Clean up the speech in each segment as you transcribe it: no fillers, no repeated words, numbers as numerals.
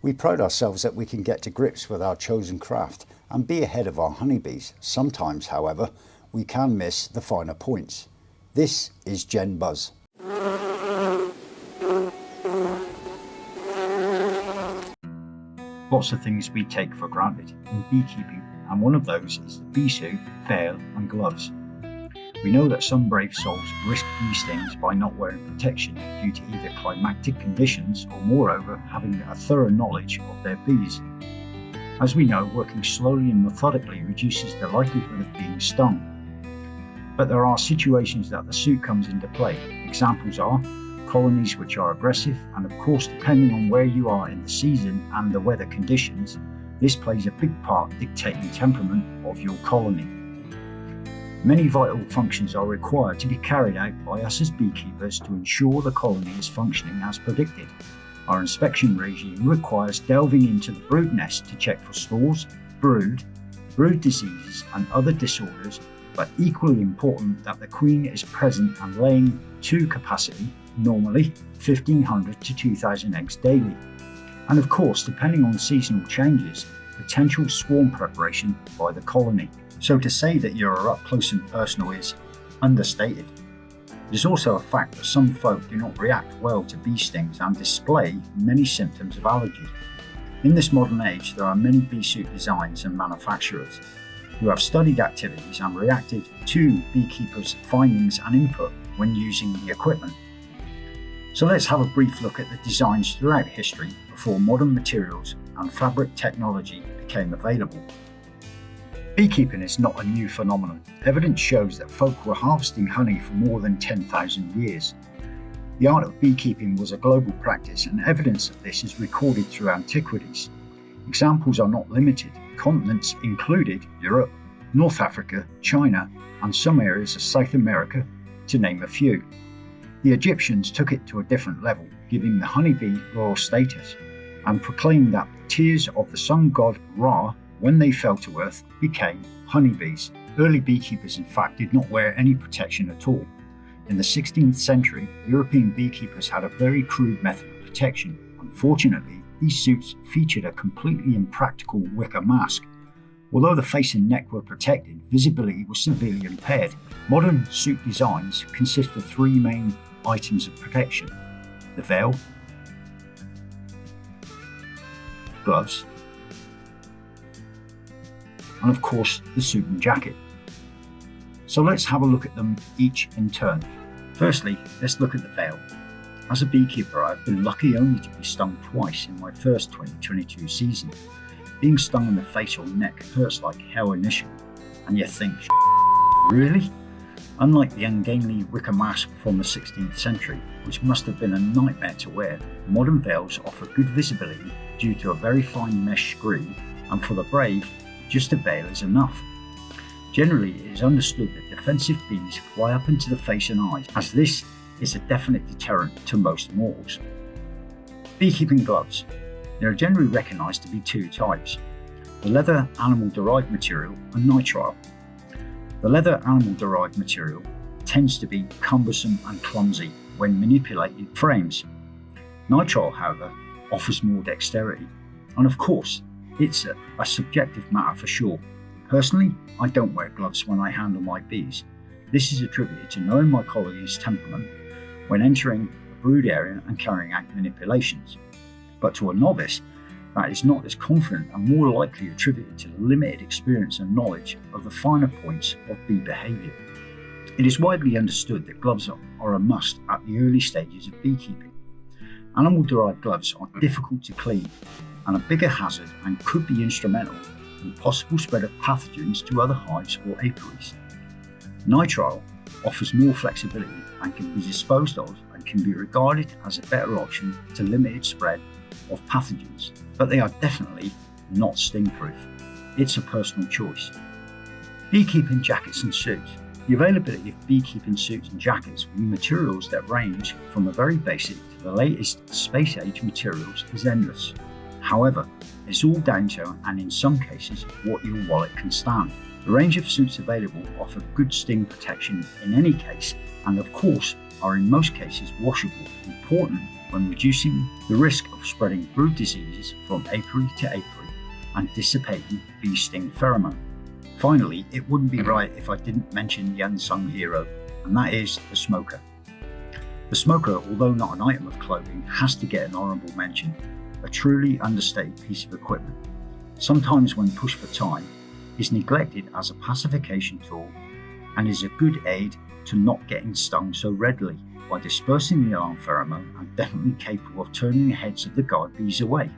We pride ourselves that we can get to grips with our chosen craft and be ahead of our honeybees. Sometimes, however, we can miss the finer points. This is Gen Buzz. Lots of things we take for granted in beekeeping, and one of those is the bee suit, veil and gloves. We know that some brave souls risk bee stings by not wearing protection due to either climatic conditions or moreover having a thorough knowledge of their bees. As we know, working slowly and methodically reduces the likelihood of being stung. But there are situations that the suit comes into play. Examples are colonies which are aggressive, and of course depending on where you are in the season and the weather conditions, this plays a big part dictating the temperament of your colony. Many vital functions are required to be carried out by us as beekeepers to ensure the colony is functioning as predicted. Our inspection regime requires delving into the brood nest to check for spores, brood diseases and other disorders, but equally important that the queen is present and laying to capacity, normally 1500 to 2000 eggs daily. And of course, depending on seasonal changes, potential swarm preparation by the colony. So to say that you're up close and personal is understated. It is also a fact that some folk do not react well to bee stings and display many symptoms of allergy. In this modern age, there are many bee suit designs and manufacturers who have studied activities and reacted to beekeepers' findings and input when using the equipment. So let's have a brief look at the designs throughout history before modern materials and fabric technology became available. Beekeeping is not a new phenomenon. Evidence shows that folk were harvesting honey for more than 10,000 years. The art of beekeeping was a global practice, and evidence of this is recorded through antiquities. Examples are not limited. Continents included Europe, North Africa, China, and some areas of South America, to name a few. The Egyptians took it to a different level, giving the honeybee royal status, and proclaimed that tears of the sun god Ra, when they fell to earth, became honeybees. Early beekeepers, in fact, did not wear any protection at all. In the 16th century, European beekeepers had a very crude method of protection. Unfortunately, these suits featured a completely impractical wicker mask. Although the face and neck were protected, visibility was severely impaired. Modern suit designs consist of three main items of protection: the veil, gloves, and of course the suit and jacket. So let's have a look at them each in turn. Firstly, let's look at the veil. As a beekeeper, I've been lucky only to be stung twice in my first 2022 season. Being stung in the face or neck hurts like hell initially, and you think, really? Unlike the ungainly wicker mask from the 16th century, which must have been a nightmare to wear, modern veils offer good visibility due to a very fine mesh screen, and for the brave, just a veil is enough. Generally, it is understood that defensive bees fly up into the face and eyes, as this is a definite deterrent to most mortals. Beekeeping gloves. They are generally recognised to be two types: the leather animal-derived material and nitrile. The leather animal-derived material tends to be cumbersome and clumsy when manipulating frames. Nitrile, however, offers more dexterity, and of course, it's a subjective matter for sure. Personally, I don't wear gloves when I handle my bees. This is attributed to knowing my colony's temperament when entering a brood area and carrying out manipulations. But to a novice, that is not as confident and more likely attributed to the limited experience and knowledge of the finer points of bee behaviour. It is widely understood that gloves are a must at the early stages of beekeeping. Animal-derived gloves are difficult to clean and a bigger hazard and could be instrumental in possible spread of pathogens to other hives or apiaries. Nitrile offers more flexibility and can be disposed of and can be regarded as a better option to limited spread of pathogens, but they are definitely not sting-proof. It's a personal choice. Beekeeping jackets and suits. The availability of beekeeping suits and jackets with materials that range from the very basic to the latest space-age materials is endless. However, it's all down to, and in some cases, what your wallet can stand. The range of suits available offer good sting protection in any case, and of course, are in most cases washable, important when reducing the risk of spreading brood diseases from apiary to apiary and dissipating bee sting pheromone. Finally, it wouldn't be right if I didn't mention the unsung hero, and that is the smoker. The smoker, although not an item of clothing, has to get an honourable mention, a truly understated piece of equipment. Sometimes when pushed for time, is neglected as a pacification tool and is a good aid to not getting stung so readily by dispersing the alarm pheromone and definitely capable of turning the heads of the guard bees away.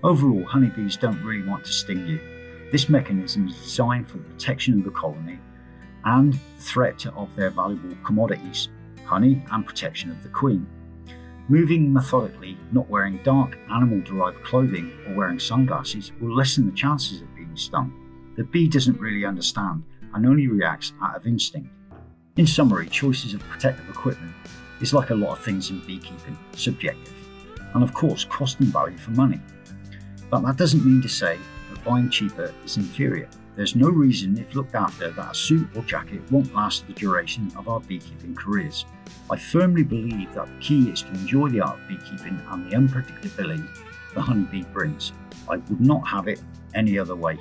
Overall, honeybees don't really want to sting you. This mechanism is designed for the protection of the colony and the threat of their valuable commodities, honey, and protection of the queen. Moving methodically, not wearing dark animal-derived clothing or wearing sunglasses will lessen the chances of being stung. The bee doesn't really understand and only reacts out of instinct. In summary, choices of protective equipment is like a lot of things in beekeeping, subjective, and of course cost and value for money. But that doesn't mean to say that buying cheaper is inferior. There's no reason, if looked after, that a suit or jacket won't last the duration of our beekeeping careers. I firmly believe that the key is to enjoy the art of beekeeping and the unpredictability the honeybee brings. I would not have it any other way.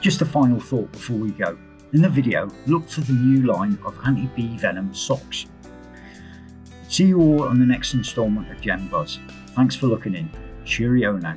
Just a final thought before we go. In the video, look for the new line of anti-bee venom socks. See you all on the next instalment of Gem Buzz. Thanks for looking in. Cheerio now.